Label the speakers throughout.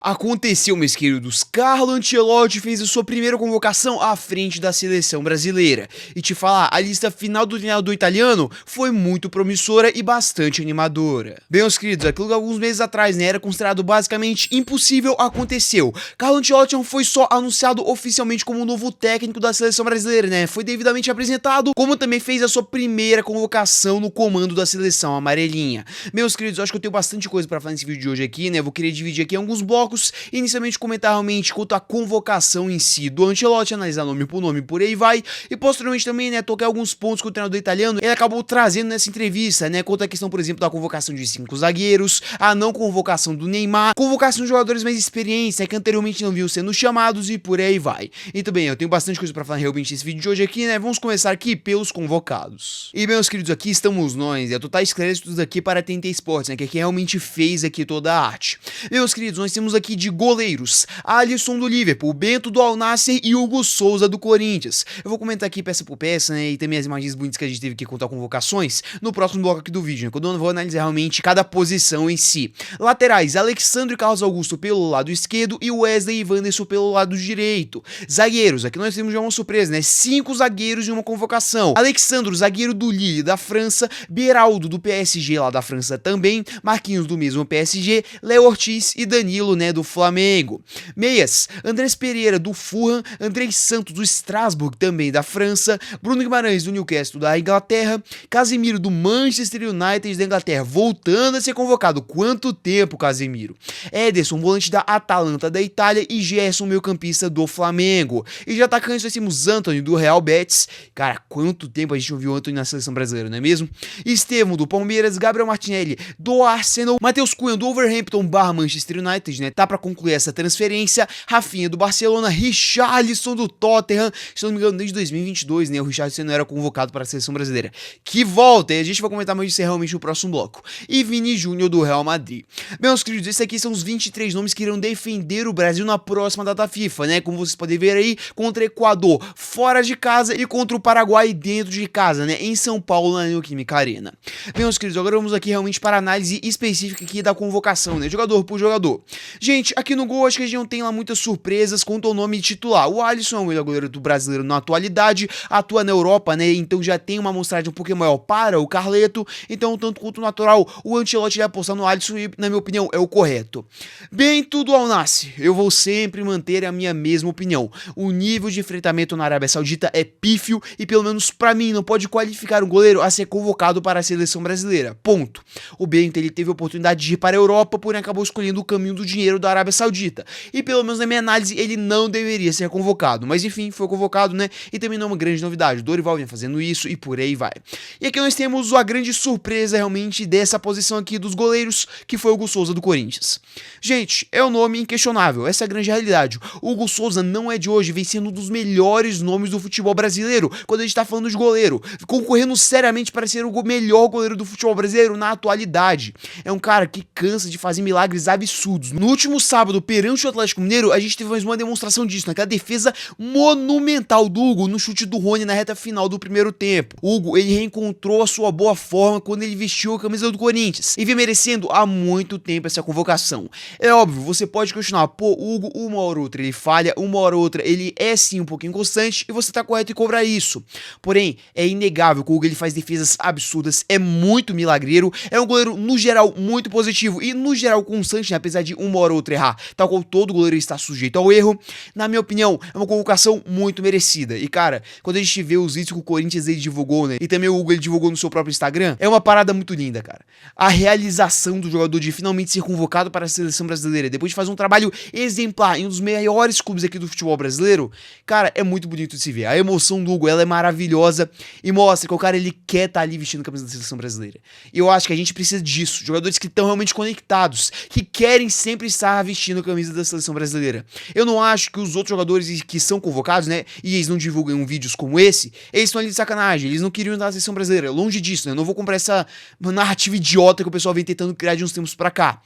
Speaker 1: Aconteceu, meus queridos, Carlo Ancelotti fez a sua primeira convocação à frente da seleção brasileira. E te falar, a lista final do treinador italiano foi muito promissora e bastante animadora. Bem, meus queridos, aquilo que alguns meses atrás, né, era considerado basicamente impossível, aconteceu. Carlo Ancelotti não foi só anunciado oficialmente como o novo técnico da seleção brasileira, né, foi devidamente apresentado, como também fez a sua primeira convocação no comando da seleção amarelinha. Meus queridos, eu acho que eu tenho bastante coisa pra falar nesse vídeo de hoje aqui, né, vou querer dividir aqui em alguns blocos. Inicialmente comentar realmente quanto à convocação em si do Ancelotti, analisar nome por aí vai, e posteriormente também, né, tocar alguns pontos que o treinador italiano ele acabou trazendo nessa entrevista, né, quanto à questão, por exemplo, da convocação de 5 zagueiros, a não convocação do Neymar, convocação de jogadores mais experientes, né, que anteriormente não vinham sendo chamados e por aí vai. Então bem, eu tenho bastante coisa pra falar realmente nesse vídeo de hoje aqui, né, vamos começar aqui pelos convocados. E bem, meus queridos, aqui estamos nós, Totais Créditos aqui para a TNT Sports, né, que é quem realmente fez aqui toda a arte. Meus queridos, nós temos aqui de goleiros, Alisson do Liverpool, Bento do Al Nassr e Hugo Souza do Corinthians. Eu vou comentar aqui peça por peça, né, e também as imagens bonitas que a gente teve que contar convocações no próximo bloco aqui do vídeo, né, quando eu vou analisar realmente cada posição em si. Laterais, Alexandre e Carlos Augusto pelo lado esquerdo e Wesley e Wanderson pelo lado direito. Zagueiros, aqui nós temos já uma surpresa, né, 5 zagueiros em uma convocação. Alexandre, zagueiro do Lille da França, Beraldo do PSG lá da França também, Marquinhos do mesmo PSG, Léo Ortiz e Danilo, né, do Flamengo. Meias, Andrés Pereira do Fulham, Andrés Santos do Strasbourg também da França, Bruno Guimarães do Newcastle da Inglaterra, Casemiro do Manchester United da Inglaterra, voltando a ser convocado. Quanto tempo, Casemiro? Ederson, volante da Atalanta da Itália e Gerson, meio-campista do Flamengo. E de atacantes nós temos Antony do Real Betis. Cara, quanto tempo a gente não viu o Antony na seleção brasileira, não é mesmo? Estevão do Palmeiras, Gabriel Martinelli do Arsenal, Matheus Cunha do Wolverhampton / Manchester United, né? Tá pra concluir essa transferência. Rafinha do Barcelona, Richarlison do Tottenham. Se não me engano, desde 2022, né? O Richarlison não era convocado para a seleção brasileira. Que volta! E a gente vai comentar mais disso realmente no próximo bloco. E Vini Júnior do Real Madrid. Meus queridos, esses aqui são os 23 nomes que irão defender o Brasil na próxima data FIFA, né? Como vocês podem ver aí, contra o Equador fora de casa e contra o Paraguai dentro de casa, né? Em São Paulo, na Neoquímica Arena. Meus queridos, agora vamos aqui realmente para a análise específica aqui da convocação, né? Jogador por jogador. Gente, aqui no gol acho que a gente não tem lá muitas surpresas quanto ao nome titular. O Alisson é o melhor goleiro do brasileiro na atualidade, atua na Europa, né? Então já tem uma amostragem um pouquinho maior para o Carleto. Então, tanto quanto natural, o Ancelotti vai apostar no Alisson e, na minha opinião, é o correto. Bento do Al Nassr, eu vou sempre manter a minha mesma opinião. O nível de enfrentamento na Arábia Saudita é pífio e, pelo menos pra mim, não pode qualificar um goleiro a ser convocado para a seleção brasileira. Ponto. O Bento, ele teve a oportunidade de ir para a Europa, porém acabou escolhendo o caminho do dinheiro da Arábia Saudita. E pelo menos na minha análise ele não deveria ser convocado, mas enfim, foi convocado, né? E também não é uma grande novidade, o Dorival vinha fazendo isso e por aí vai. E aqui nós temos a grande surpresa realmente dessa posição aqui dos goleiros, que foi o Hugo Souza do Corinthians. Gente, é um nome inquestionável, essa é a grande realidade. O Hugo Souza não é de hoje, vem sendo um dos melhores nomes do futebol brasileiro, quando a gente tá falando de goleiro, concorrendo seriamente para ser o melhor goleiro do futebol brasileiro na atualidade. É um cara que cansa de fazer milagres absurdos. No último sábado, perante o Atlético Mineiro, a gente teve mais uma demonstração disso, naquela defesa monumental do Hugo no chute do Rony na reta final do primeiro tempo. O Hugo, ele reencontrou a sua boa forma quando ele vestiu a camisa do Corinthians e vem merecendo há muito tempo essa convocação. É óbvio, você pode questionar, pô, o Hugo, uma hora ou outra ele falha, uma hora ou outra ele é sim um pouquinho inconstante e você tá correto em cobrar isso. Porém, é inegável que o Hugo ele faz defesas absurdas, é muito milagreiro, é um goleiro no geral muito positivo e no geral constante, né, apesar de uma hora ou outra errar, tal qual todo goleiro está sujeito ao erro. Na minha opinião, é uma convocação muito merecida. E cara, quando a gente vê os vídeos que o Corinthians ele divulgou, né, e também o Hugo ele divulgou no seu próprio Instagram, é uma parada muito linda, cara. A realização do jogador de finalmente ser convocado para a seleção brasileira, depois de fazer um trabalho exemplar em um dos maiores clubes aqui do futebol brasileiro, cara, é muito bonito de se ver. A emoção do Hugo, ela é maravilhosa e mostra que o cara, ele quer estar ali vestindo a camisa da seleção brasileira. E eu acho que a gente precisa disso, jogadores que estão realmente conectados, que querem sempre estar vestindo a camisa da seleção brasileira. Eu não acho que os outros jogadores que são convocados, né, e eles não divulgam vídeos como esse, eles estão ali de sacanagem, eles não queriam estar na seleção brasileira, longe disso, né, eu não vou comprar essa narrativa idiota que o pessoal vem tentando criar de uns tempos pra cá.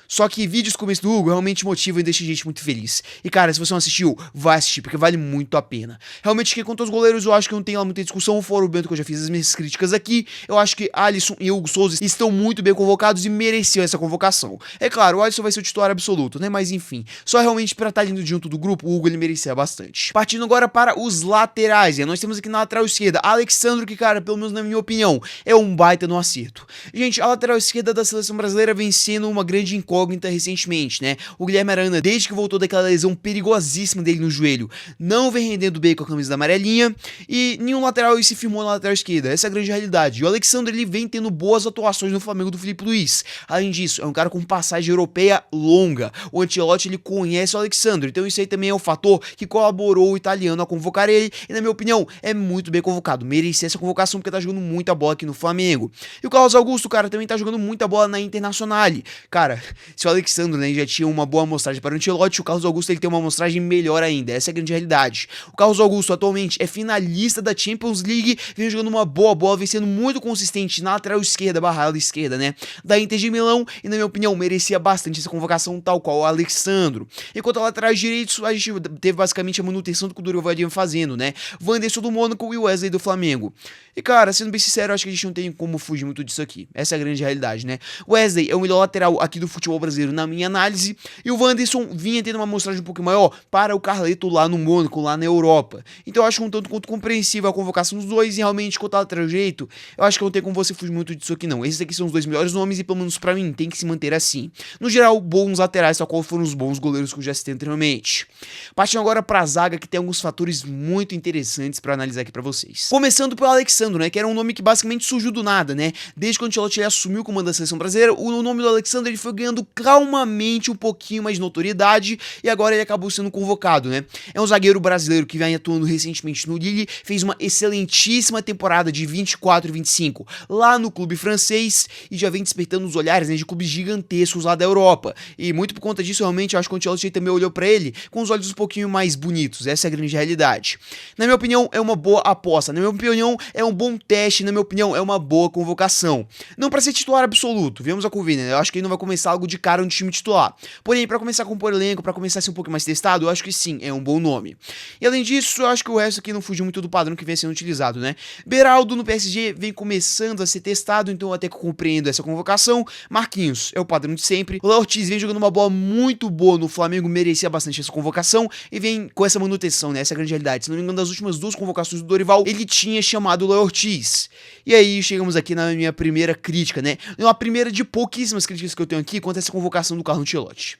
Speaker 1: Só que vídeos como esse do Hugo realmente motivam e deixam a gente muito feliz. E cara, se você não assistiu, vai assistir, porque vale muito a pena. Realmente, que quanto aos goleiros, eu acho que não tem lá muita discussão, fora o Bento que eu já fiz as minhas críticas aqui. Eu acho que Alisson e Hugo Souza estão muito bem convocados e mereciam essa convocação. É claro, o Alisson vai ser o titular absoluto, né? Mas enfim, só realmente pra estar indo junto do grupo, o Hugo ele merecia bastante. Partindo agora para os laterais, nós temos aqui na lateral esquerda Alexandro, que cara, pelo menos na minha opinião, é um baita no acerto. Gente, a lateral esquerda da seleção brasileira vem sendo uma grande incógnita recentemente, né? O Guilherme Arana, desde que voltou daquela lesão perigosíssima dele no joelho, não vem rendendo bem com a camisa da amarelinha, e nenhum lateral se firmou na lateral esquerda. Essa é a grande realidade. E o Alexandre ele vem tendo boas atuações no Flamengo do Filipe Luís. Além disso, é um cara com passagem europeia longa. O Ancelotti ele conhece o Alexandre, então isso aí também é um fator que colaborou o italiano a convocar ele, e na minha opinião, é muito bem convocado. Merecia essa convocação porque tá jogando muita bola aqui no Flamengo. E o Carlos Augusto, cara, também tá jogando muita bola na Internazionale. Cara, se o Alexandre, né, já tinha uma boa amostragem para o Ancelotti, o Carlos Augusto ele tem uma amostragem melhor ainda. Essa é a grande realidade. O Carlos Augusto atualmente é finalista da Champions League, vem jogando uma boa bola, vem sendo muito consistente na lateral esquerda, barra ala esquerda, né, da Inter de Milão, e na minha opinião merecia bastante essa convocação, tal qual o Alexandro. Enquanto a laterais direitos, a gente teve basicamente a manutenção do que o Dorival vinha fazendo, né, Wanderson do Mônaco e o Wesley do Flamengo. E cara, sendo bem sincero, eu acho que a gente não tem como fugir muito disso aqui. Essa é a grande realidade, né. O Wesley é o melhor lateral aqui do futebol brasileiro na minha análise, e o Wanderson vinha tendo uma amostragem um pouco maior para o Carleto lá no Mônaco, lá na Europa. Então eu acho um tanto quanto compreensível a convocação dos dois, e realmente, quanto ao lateral direito, eu acho que não tem como você fugir muito disso aqui não. Esses aqui são os dois melhores nomes e pelo menos pra mim tem que se manter assim. No geral, bons laterais, tal qual foram os bons goleiros que eu já citei anteriormente. Partindo agora pra zaga, que tem alguns fatores muito interessantes pra analisar aqui pra vocês. Começando pelo Alexandro, né, que era um nome que basicamente surgiu do nada, né. Desde que o Ancelotti assumiu o comando da seleção brasileira, o nome do Alexandro ele foi ganhando calmamente um pouquinho mais de notoriedade, e agora ele acabou sendo convocado, né. É um zagueiro brasileiro que vem atuando recentemente no Lille, fez uma excelentíssima temporada de 24 e 25 lá no clube francês, e já vem despertando os olhares, né, de clubes gigantescos lá da Europa. E muito por conta disso, realmente, eu acho que o Ancelotti também olhou pra ele com os olhos um pouquinho mais bonitos. Essa é a grande realidade. Na minha opinião, é uma boa aposta. Na minha opinião, é um bom teste. Na minha opinião, é uma boa convocação. Não pra ser titular absoluto, vemos a curva, né? Eu acho que ele não vai começar algo de cara no time titular. Porém, pra começar a compor elenco, pra começar a ser um pouco mais testado, eu acho que sim, é um bom nome. E além disso, eu acho que o resto aqui não fugiu muito do padrão que vem sendo utilizado, né? Beraldo no PSG vem começando a ser testado, então eu até que compreendo essa convocação. Marquinhos é o padrão de sempre. O Léo Ortiz vem jogando uma bola muito boa no Flamengo, merecia bastante essa convocação e vem com essa manutenção, né? Essa é a grande realidade. Se não me engano, das últimas duas convocações do Dorival, ele tinha chamado o Léo Ortiz. E aí chegamos aqui na minha primeira crítica, né? Uma primeira de pouquíssimas críticas que eu tenho aqui quanto a essa convocação do Carlo Ancelotti.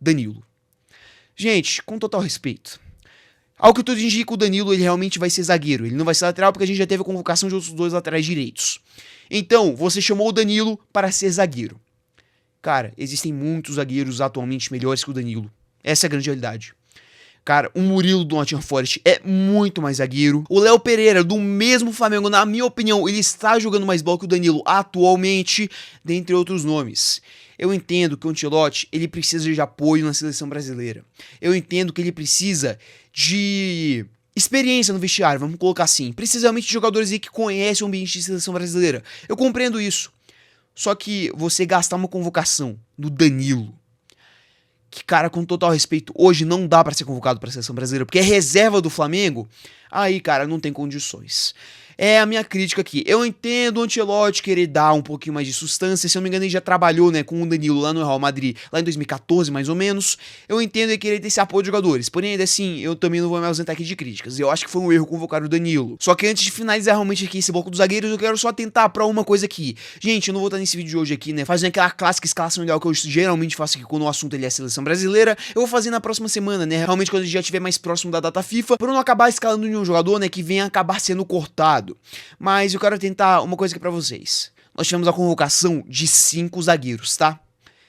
Speaker 1: Danilo. Gente, com total respeito, ao que tudo indica, o Danilo ele realmente vai ser zagueiro. Ele não vai ser lateral porque a gente já teve a convocação de outros dois laterais direitos. Então, você chamou o Danilo para ser zagueiro. Cara, existem muitos zagueiros atualmente melhores que o Danilo. Essa é a grande realidade. Cara, o Murilo do Nottingham Forest é muito mais zagueiro. O Léo Pereira, do mesmo Flamengo, na minha opinião, ele está jogando mais bola que o Danilo atualmente, dentre outros nomes. Eu entendo que o Ancelotti, ele precisa de apoio na seleção brasileira. Eu entendo que ele precisa de experiência no vestiário, vamos colocar assim. Precisa realmente de jogadores aí que conhecem o ambiente de seleção brasileira. Eu compreendo isso. Só que você gastar uma convocação no Danilo, que, cara, com total respeito, hoje não dá pra ser convocado pra seleção brasileira, porque é reserva do Flamengo, aí, cara, não tem condições. É a minha crítica aqui. Eu entendo o Ancelotti querer dar um pouquinho mais de substância. Se eu não me engano, ele já trabalhou, né, com o Danilo lá no Real Madrid, lá em 2014, mais ou menos. Eu entendo ele querer ter esse apoio de jogadores. Porém, ainda assim, eu também não vou me ausentar aqui de críticas. Eu acho que foi um erro convocar o Danilo. Só que antes de finalizar realmente aqui esse bloco dos zagueiros, eu quero só tentar pra uma coisa aqui. Gente, eu não vou estar nesse vídeo de hoje aqui, né, fazendo aquela clássica escalação ideal que eu geralmente faço aqui quando o assunto ele é a seleção brasileira. Eu vou fazer na próxima semana, né, realmente quando a gente já estiver mais próximo da data FIFA, pra não acabar escalando nenhum jogador, né, que venha acabar sendo cortado. Mas eu quero tentar uma coisa aqui pra vocês. Nós tivemos a convocação de 5 zagueiros, tá?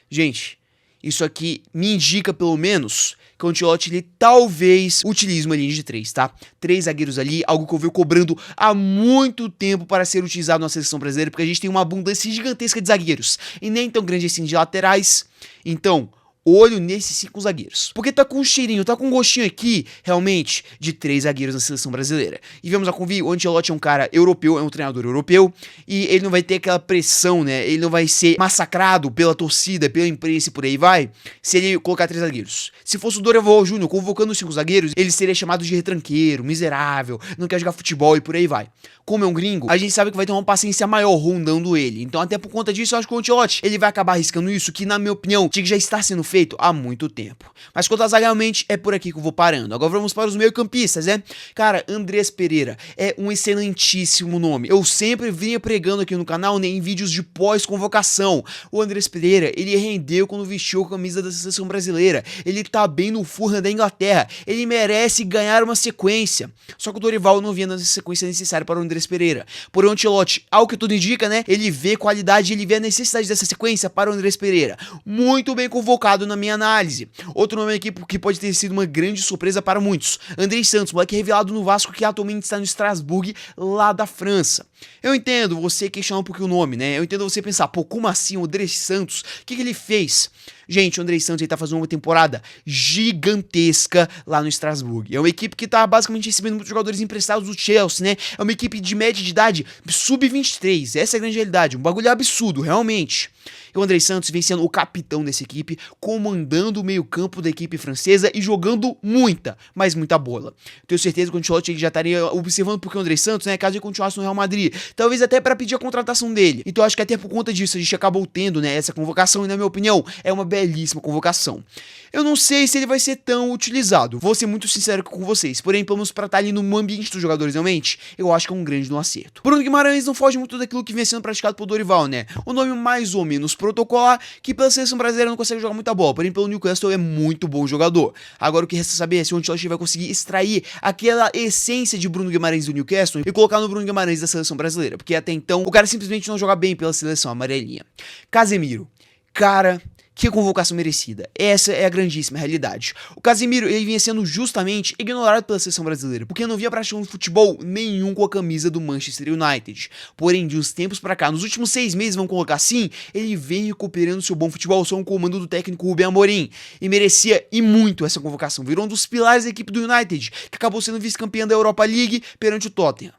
Speaker 1: Gente, isso aqui me indica pelo menos que o Ancelotti ele talvez utilize uma linha de 3, tá? 3 zagueiros ali, algo que eu venho cobrando há muito tempo para ser utilizado na seleção brasileira, porque a gente tem uma abundância gigantesca de zagueiros e nem tão grande assim de laterais. Então, olho nesses 5 zagueiros. Porque tá com um cheirinho, tá com um gostinho aqui, realmente, de 3 zagueiros na seleção brasileira. E vamos a convir, o Ancelotti é um cara europeu, é um treinador europeu, e ele não vai ter aquela pressão, né? Ele não vai ser massacrado pela torcida, pela imprensa e por aí vai, se ele colocar 3 zagueiros. Se fosse o Dorival Júnior convocando os 5 zagueiros, ele seria chamado de retranqueiro, miserável, não quer jogar futebol e por aí vai. Como é um gringo, a gente sabe que vai ter uma paciência maior rondando ele. Então, até por conta disso, eu acho que o Ancelotti, ele vai acabar arriscando isso, que na minha opinião, tinha que já estar sendo feito há muito tempo. Mas quanto a zaga, realmente, é por aqui que eu vou parando. Agora vamos para os meio-campistas, né? Cara, Andrés Pereira é um excelentíssimo nome. Eu sempre vinha pregando aqui no canal, né, em vídeos de pós-convocação. O Andrés Pereira, ele rendeu quando vestiu a camisa da seleção brasileira. Ele tá bem no Fulham da Inglaterra. Ele merece ganhar uma sequência. Só que o Dorival não via na sequência necessária para o Andrés Pereira. Porém, o Ancelotti, ao que tudo indica, né, ele vê qualidade, ele vê a necessidade dessa sequência para o Andrés Pereira. Muito bem convocado na minha análise. Outro nome aqui que pode ter sido uma grande surpresa para muitos. Andrei Santos, moleque revelado no Vasco, que atualmente está no Strasbourg, lá da França. Eu entendo você questionar um pouquinho o nome, né? Eu entendo você pensar, pô, como assim o Andrei Santos? O que ele fez? Gente, o Andrei Santos, ele tá fazendo uma temporada gigantesca lá no Strasbourg. É uma equipe que tá basicamente recebendo muitos jogadores emprestados do Chelsea, né? É uma equipe de média de idade sub-23. Essa é a grande realidade. Um bagulho absurdo, realmente. E o Andrei Santos vem sendo o capitão dessa equipe, comandando o meio-campo da equipe francesa e jogando muita, mas muita bola. Tenho certeza que o Ancelotti já estaria observando porque o Andrei Santos, né, caso ele continuasse no Real Madrid, talvez até para pedir a contratação dele. Então acho que até por conta disso a gente acabou tendo, né, essa convocação e na minha opinião é uma belíssima convocação. Eu não sei se ele vai ser tão utilizado, vou ser muito sincero com vocês, porém pelo menos pra estar ali no ambiente dos jogadores realmente, eu acho que é um grande acerto. Bruno Guimarães não foge muito daquilo que vem sendo praticado por Dorival, né, o nome mais ou menos protocolar, que pela seleção brasileira não consegue jogar muita bola, porém pelo Newcastle é muito bom jogador. Agora o que resta saber é se o Ancelotti vai conseguir extrair aquela essência de Bruno Guimarães do Newcastle e colocar no Bruno Guimarães da seleção brasileira, porque até então o cara simplesmente não joga bem pela seleção amarelinha. Casemiro, cara, que convocação merecida. Essa é a grandíssima realidade. O Casemiro, ele vinha sendo justamente ignorado pela seleção brasileira, porque não via praticando futebol nenhum com a camisa do Manchester United. Porém, de uns tempos pra cá, nos últimos 6 meses, vamos colocar assim, ele vem recuperando seu bom futebol sob o comando do técnico Rubem Amorim. E merecia e muito essa convocação. Virou um dos pilares da equipe do United, que acabou sendo vice-campeão da Europa League perante o Tottenham.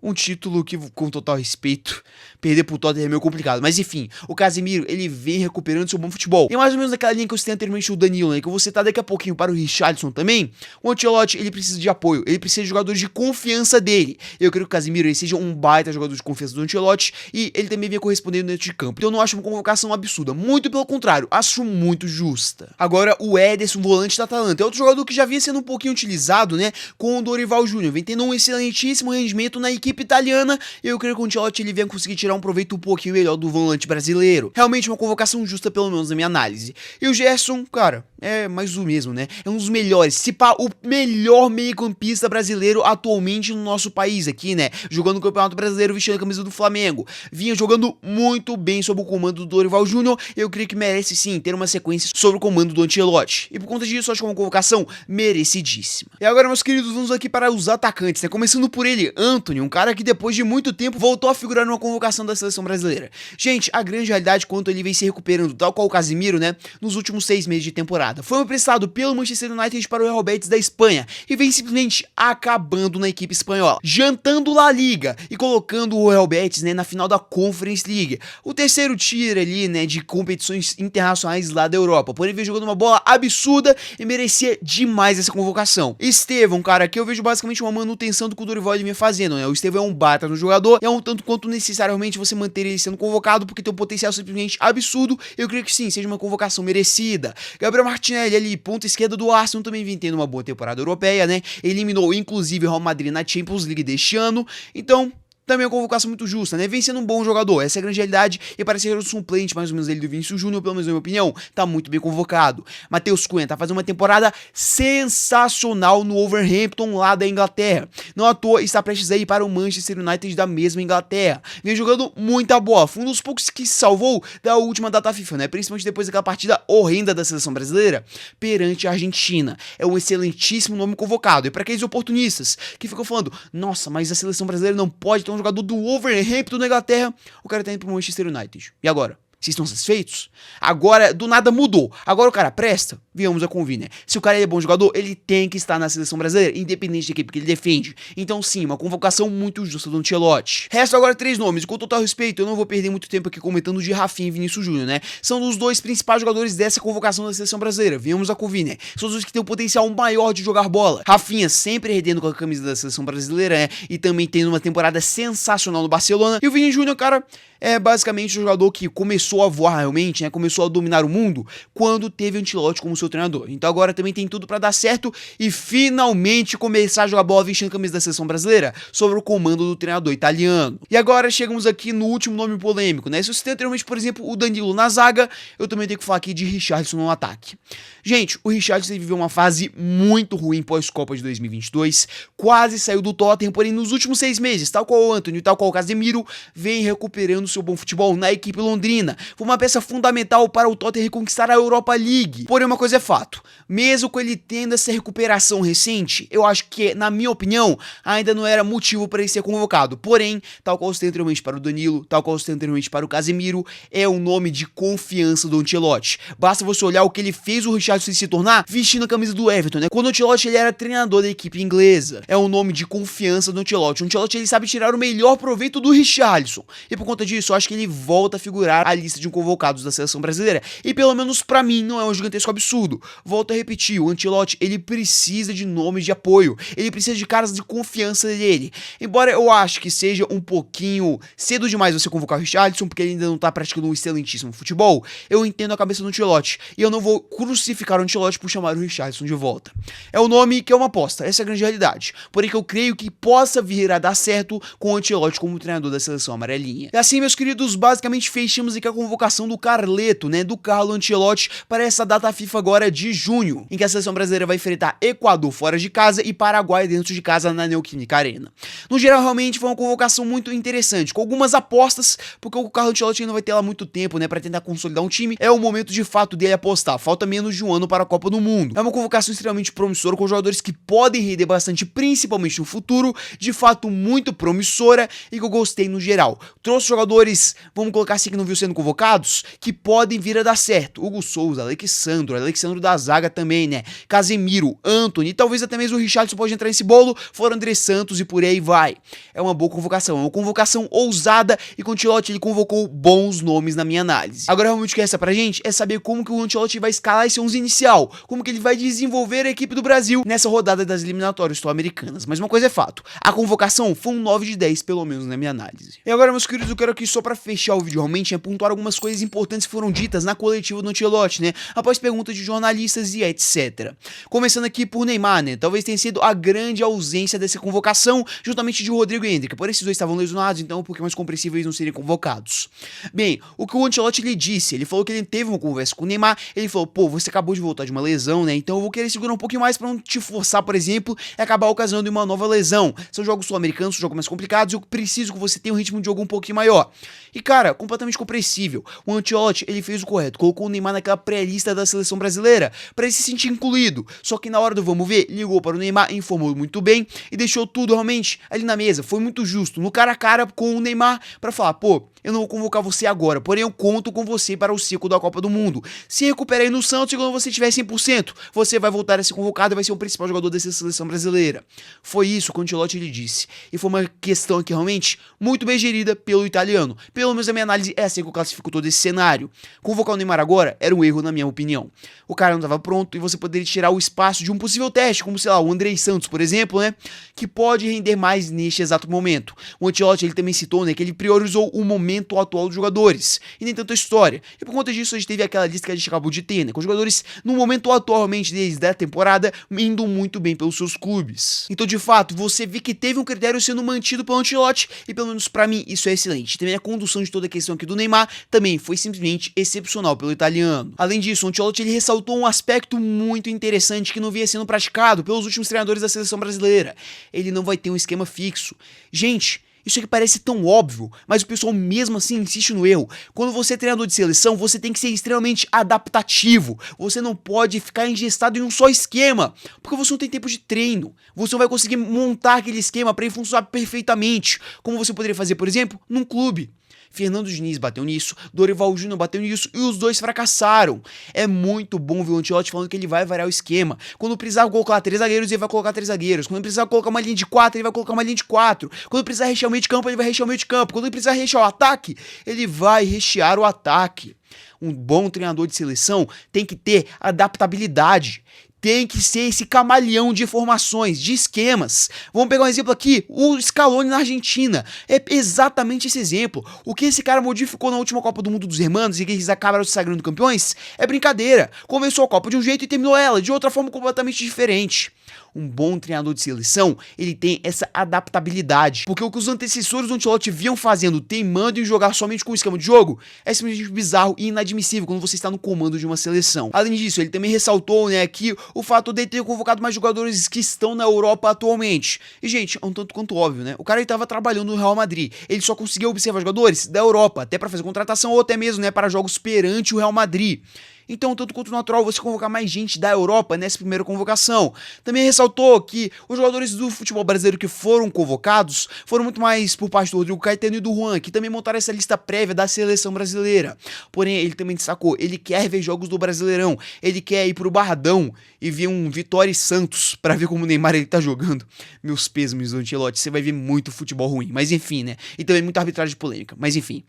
Speaker 1: Um título que, com total respeito, perder pro Tottenham é meio complicado. Mas enfim, o Casemiro, ele vem recuperando seu bom futebol. E mais ou menos naquela linha que eu citei anteriormente o Danilo, né, que eu vou citar daqui a pouquinho para o Richarlison também. O Ancelotti, ele precisa de apoio. Ele precisa de jogadores de confiança dele. Eu creio que o Casemiro, ele seja um baita jogador de confiança do Ancelotti. E ele também vem correspondendo dentro de campo. Então eu não acho uma convocação absurda. Muito pelo contrário, acho muito justa. Agora, o Ederson, volante da Atalanta, é outro jogador que já vinha sendo um pouquinho utilizado, né, com o Dorival Júnior. Vem tendo um excelentíssimo rendimento na equipe italiana, e eu creio que o Ancelotti ele venha conseguir tirar um proveito um pouquinho melhor do volante brasileiro. Realmente uma convocação justa, pelo menos na minha análise. E o Gerson, cara, é mais o mesmo, né? É um dos melhores, se pá, o melhor meio-campista brasileiro atualmente no nosso país aqui, né? Jogando no Campeonato Brasileiro, vestindo a camisa do Flamengo. Vinha jogando muito bem sob o comando do Dorival Júnior, eu creio que merece sim ter uma sequência sob o comando do Ancelotti. E por conta disso, acho que é uma convocação merecidíssima. E agora, meus queridos, vamos aqui para os atacantes, né? Começando por ele, Antony, um cara que depois de muito tempo voltou a figurar numa convocação da seleção brasileira. Gente, a grande realidade quanto ele vem se recuperando, tal qual o Casemiro, né, nos últimos 6 meses de temporada. Foi emprestado pelo Manchester United para o Real Betis da Espanha e vem simplesmente acabando na equipe espanhola, jantando La Liga e colocando o Real Betis, né, na final da Conference League, o terceiro tier ali, né, de competições internacionais lá da Europa. Porém, vem jogando uma bola absurda e merecia demais essa convocação. Estevão, cara, aqui eu vejo basicamente uma manutenção do que o Dorival vinha fazendo, né? O Estevão é um bata no jogador, é um tanto quanto necessariamente você manter ele sendo convocado, porque tem um potencial simplesmente absurdo. Eu creio que sim, seja uma convocação merecida. Gabriel Martinelli ali, ponta esquerda do Arsenal, também vem tendo uma boa temporada europeia, né? Eliminou inclusive o Real Madrid na Champions League deste ano, então também é uma convocação muito justa, né? Vem sendo um bom jogador, essa é a grande realidade, e parece ser o suplente mais ou menos ele do Vinícius Júnior, pelo menos na minha opinião, tá muito bem convocado. Matheus Cunha tá fazendo uma temporada sensacional no Wolverhampton lá da Inglaterra. Não à toa está prestes a ir para o Manchester United da mesma Inglaterra. Vem jogando muita bola, foi um dos poucos que se salvou da última data FIFA, né? Principalmente depois daquela partida horrenda da seleção brasileira perante a Argentina. É um excelentíssimo nome convocado. E para aqueles oportunistas que ficam falando, nossa, mas a seleção brasileira não pode ter um jogador do Wolverhampton na Inglaterra, o cara tá indo pro Manchester United. E agora? Vocês estão satisfeitos? Agora, do nada mudou. Agora o cara presta? Venhamos a convir, né? Se o cara é bom jogador, ele tem que estar na seleção brasileira, independente da equipe que ele defende. Então sim, uma convocação muito justa do Ancelotti. Restam agora 3 nomes, e com total respeito, eu não vou perder muito tempo aqui comentando de Rafinha e Vinícius Júnior, né? São os 2 principais jogadores dessa convocação da seleção brasileira. Venhamos a convir, né? São os 2 que têm o potencial maior de jogar bola. Rafinha sempre rendendo com a camisa da seleção brasileira, né? E também tendo uma temporada sensacional no Barcelona. E o Vinícius Júnior, cara, é basicamente um jogador que começou a voar realmente, né? Começou a dominar o mundo quando teve Ancelotti como seu treinador. Então agora também tem tudo pra dar certo e finalmente começar a jogar bola vestindo a camisa da seleção brasileira sob o comando do treinador italiano. E agora chegamos aqui no último nome polêmico, né? Se você tem anteriormente, por exemplo, o Danilo na zaga, eu também tenho que falar aqui de Richarlison no ataque. Gente, o Richarlison viveu uma fase muito ruim pós-Copa de 2022, quase saiu do Tottenham, porém nos últimos 6 meses, tal qual o Antony, tal qual o Casemiro, vem recuperando seu bom futebol na equipe londrina. Foi uma peça fundamental para o Tottenham reconquistar a Europa League. Porém, uma coisa é fato, mesmo com ele tendo essa recuperação recente, eu acho que, na minha opinião, ainda não era motivo para ele ser convocado. Porém, tal qual citei anteriormente para o Danilo, tal qual citei anteriormente para o Casemiro, é um nome de confiança do Ancelotti. Basta você olhar o que ele fez o Richarlison se tornar vestindo a camisa do Everton, né? Quando o Ancelotti ele era treinador da equipe inglesa. É um nome de confiança do Ancelotti. O Ancelotti ele sabe tirar o melhor proveito do Richarlison. E por conta disso, eu acho que ele volta a figurar a lista de convocados da seleção brasileira. E pelo menos pra mim não é um gigantesco absurdo. Volto a repetir, o Ancelotti ele precisa de nomes de apoio. Ele precisa de caras de confiança dele. Embora eu acho que seja um pouquinho cedo demais você convocar o Richarlison, porque ele ainda não tá praticando um excelentíssimo futebol, eu entendo a cabeça do Ancelotti. E eu não vou crucificar o Ancelotti por chamar o Richarlison de volta. É um nome que é uma aposta, essa é a grande realidade. Porém que eu creio que possa vir a dar certo com o Ancelotti como treinador da seleção amarelinha. E assim, meus queridos, basicamente fechamos aqui a convocação do Carleto, né, do Carlo Ancelotti, para essa data FIFA agora de junho, em que a seleção brasileira vai enfrentar Equador fora de casa e Paraguai dentro de casa na Neoquímica Arena. No geral, realmente foi uma convocação muito interessante, com algumas apostas, porque o Carlo Ancelotti ainda vai ter lá muito tempo, né, para tentar consolidar um time. É o momento de fato dele apostar. Falta menos de um ano para a Copa do Mundo. É uma convocação extremamente promissora, com jogadores que podem render bastante, principalmente no futuro, de fato muito promissora e que eu gostei no geral. Trouxe jogadores, vamos colocar assim, que não viu sendo convocados, que podem vir a dar certo. Hugo Souza, Alexandro da zaga também, né? Casemiro, Antony, talvez até mesmo o Richarlison pode entrar nesse bolo, fora André Santos e por aí vai. É uma boa convocação, é uma convocação ousada e com o Ancelotti ele convocou bons nomes na minha análise. Agora realmente o que resta pra gente é saber como que o Ancelotti vai escalar esse 11 inicial, como que ele vai desenvolver a equipe do Brasil nessa rodada das eliminatórias sul-americanas. Mas uma coisa é fato, a convocação foi um 9 de 10, pelo menos na minha análise. E agora, meus queridos, eu quero aqui só pra fechar o vídeo realmente pontuar algumas coisas importantes que foram ditas na coletiva do Ancelotti, né, após perguntas de jornalistas e etc. Começando aqui por Neymar, né, talvez tenha sido a grande ausência dessa convocação, juntamente de Rodrigo e Endrick, por esses dois estavam lesionados, então um pouquinho mais compreensível eles não serem convocados. Bem, o que o Ancelotti lhe disse, ele falou que ele teve uma conversa com o Neymar, ele falou, pô, você acabou de voltar de uma lesão, né, então eu vou querer segurar um pouquinho mais pra não te forçar, por exemplo, e acabar ocasionando uma nova lesão. São jogos sul-americanos, são jogos mais complicados, eu preciso que você tenha um ritmo de jogo um pouquinho maior. E cara, completamente compreensível. O Ancelotti, ele fez o correto, colocou o Neymar naquela pré-lista da seleção brasileira, pra ele se sentir incluído. Só que na hora do vamos ver, ligou para o Neymar, informou muito bem e deixou tudo realmente ali na mesa. Foi muito justo, no cara a cara com o Neymar, pra falar, pô, eu não vou convocar você agora, porém eu conto com você para o ciclo da Copa do Mundo. Se recupera aí no Santos e quando você tiver 100%, você vai voltar a ser convocado e vai ser o principal jogador dessa seleção brasileira. Foi isso que o Ancelotti lhe disse. E foi uma questão aqui realmente muito bem gerida pelo italiano. Pelo menos a minha análise é assim que eu classifico todo esse cenário. Convocar o Neymar agora era um erro na minha opinião. O cara não estava pronto e você poderia tirar o espaço de um possível teste, como sei lá, o André Santos, por exemplo, né, que pode render mais neste exato momento. O Ancelotti, ele também citou, né, que ele priorizou o momento atual dos jogadores, e nem tanto a história. E por conta disso, a gente teve aquela lista que a gente acabou de ter, né, com os jogadores no momento atualmente deles da temporada, indo muito bem pelos seus clubes. Então, de fato, você vê que teve um critério sendo mantido pelo Ancelotti, e pelo menos pra mim, isso é excelente. Também a condução de toda a questão aqui do Neymar também foi simplesmente excepcional pelo italiano. Além disso, o Ancelotti, ele ressaltou um aspecto muito interessante que não vinha sendo praticado pelos últimos treinadores da seleção brasileira. Ele não vai ter um esquema fixo. Gente, isso aqui parece tão óbvio, mas o pessoal mesmo assim insiste no erro. Quando você é treinador de seleção, você tem que ser extremamente adaptativo. Você não pode ficar engessado em um só esquema, porque você não tem tempo de treino. Você não vai conseguir montar aquele esquema para ele funcionar perfeitamente, como você poderia fazer, por exemplo, num clube. Fernando Diniz bateu nisso, Dorival Júnior bateu nisso e os dois fracassaram. É muito bom ver o Ancelotti falando que ele vai variar o esquema. Quando precisar colocar 3 zagueiros, ele vai colocar 3 zagueiros. Quando precisar colocar uma linha de 4, ele vai colocar uma linha de 4. Quando precisar rechear o meio de campo, ele vai rechear o meio de campo. Quando ele precisar rechear o ataque, ele vai rechear o ataque. Um bom treinador de seleção tem que ter adaptabilidade. Tem que ser esse camaleão de formações, de esquemas. Vamos pegar um exemplo aqui, o Scaloni na Argentina. É exatamente esse exemplo. O que esse cara modificou na última Copa do Mundo dos Hermanos e que eles acabaram se sagrando campeões é brincadeira. Começou a Copa de um jeito e terminou ela de outra forma completamente diferente. Um bom treinador de seleção, ele tem essa adaptabilidade. Porque o que os antecessores do Ancelotti vinham fazendo, teimando em jogar somente com o esquema de jogo, é simplesmente bizarro e inadmissível quando você está no comando de uma seleção. Além disso, ele também ressaltou, né, que o fato de ter convocado mais jogadores que estão na Europa atualmente. E, gente, é um tanto quanto óbvio, né? O cara estava trabalhando no Real Madrid. Ele só conseguiu observar jogadores da Europa, até para fazer contratação ou até mesmo, né, para jogos perante o Real Madrid. Então, tanto quanto natural você convocar mais gente da Europa nessa primeira convocação. Também ressaltou que os jogadores do futebol brasileiro que foram convocados foram muito mais por parte do Rodrigo Caetano e do Juan, que também montaram essa lista prévia da seleção brasileira. Porém, ele também destacou, ele quer ver jogos do Brasileirão, ele quer ir pro Barradão e ver um Vitória e Santos pra ver como o Neymar ele tá jogando. Meus pêsames do Ancelotti, você vai ver muito futebol ruim, mas enfim, né? E também muita arbitragem polêmica, mas enfim.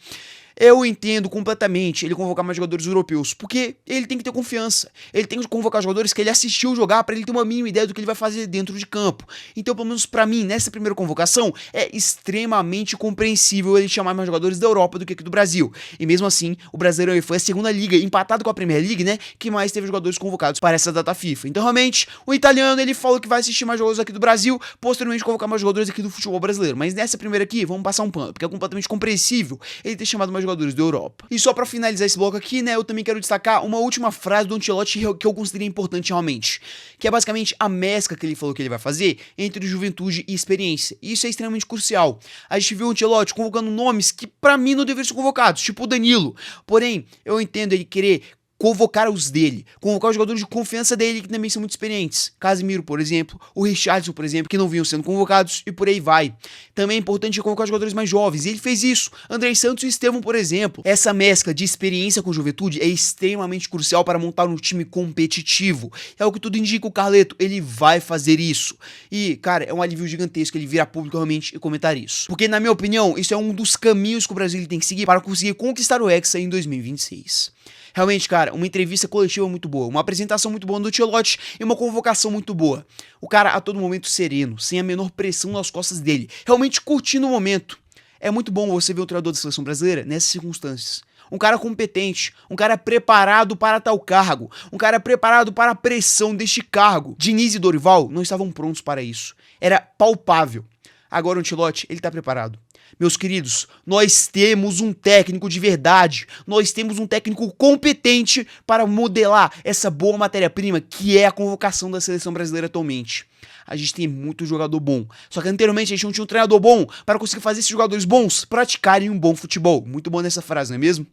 Speaker 1: Eu entendo completamente ele convocar mais jogadores europeus, porque ele tem que ter confiança. Ele tem que convocar jogadores que ele assistiu jogar para ele ter uma mínima ideia do que ele vai fazer dentro de campo. Então, pelo menos para mim, nessa primeira convocação, é extremamente compreensível ele chamar mais jogadores da Europa do que aqui do Brasil. E mesmo assim, o Brasileirão foi a segunda liga, empatado com a Premier League, né, que mais teve jogadores convocados para essa data FIFA. Então, realmente, o italiano, ele falou que vai assistir mais jogadores aqui do Brasil, posteriormente convocar mais jogadores aqui do futebol brasileiro. Mas nessa primeira aqui, vamos passar um pano, porque é completamente compreensível ele ter chamado mais jogadores da Europa. E só pra finalizar esse bloco aqui, né, eu também quero destacar uma última frase do Ancelotti que eu considerei importante realmente, que é basicamente a mescla que ele falou que ele vai fazer entre juventude e experiência. E isso é extremamente crucial. A gente viu o Ancelotti convocando nomes que pra mim não deveriam ser convocados, tipo o Danilo. Porém, eu entendo ele querer convocar os dele, convocar os jogadores de confiança dele que também são muito experientes. Casemiro, por exemplo, o Richarlison, por exemplo, que não vinham sendo convocados e por aí vai. Também é importante convocar jogadores mais jovens, e ele fez isso. André Santos e Estevão, por exemplo. Essa mescla de experiência com juventude é extremamente crucial para montar um time competitivo. É o que tudo indica, o Carleto, ele vai fazer isso. E, cara, é um alívio gigantesco ele vir a público realmente e comentar isso. Porque, na minha opinião, isso é um dos caminhos que o Brasil tem que seguir para conseguir conquistar o Hexa em 2026. Realmente, cara, uma entrevista coletiva muito boa, uma apresentação muito boa do Ancelotti e uma convocação muito boa. O cara a todo momento sereno, sem a menor pressão nas costas dele, realmente curtindo o momento. É muito bom você ver o treinador da seleção brasileira nessas circunstâncias. Um cara competente, um cara preparado para tal cargo, um cara preparado para a pressão deste cargo. Diniz e Dorival não estavam prontos para isso. Era palpável. Agora o Ancelotti, ele tá preparado. Meus queridos, nós temos um técnico de verdade, nós temos um técnico competente para modelar essa boa matéria-prima que é a convocação da seleção brasileira atualmente. A gente tem muito jogador bom, só que anteriormente a gente não tinha um treinador bom para conseguir fazer esses jogadores bons praticarem um bom futebol. Muito bom nessa frase, não é mesmo?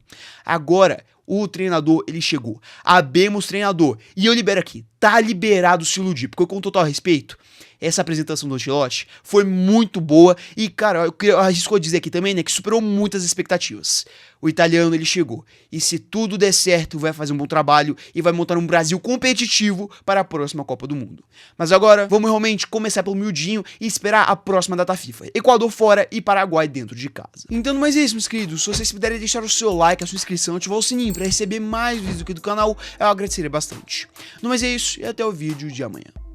Speaker 1: Agora, o treinador, ele chegou. Habemos treinador. E eu libero aqui, tá liberado se iludir, porque com total respeito, essa apresentação do Ancelotti foi muito boa e, cara, eu arrisco a dizer aqui também, né, que superou muitas expectativas. O italiano, ele chegou. E se tudo der certo, vai fazer um bom trabalho e vai montar um Brasil competitivo para a próxima Copa do Mundo. Mas agora, vamos realmente começar pelo miudinho e esperar a próxima data FIFA. Equador fora e Paraguai dentro de casa. Então, não mais é isso, meus queridos. Se vocês puderem deixar o seu like, a sua inscrição, ativar o sininho para receber mais vídeos aqui do canal, eu agradeceria bastante. Não mais é isso e até o vídeo de amanhã.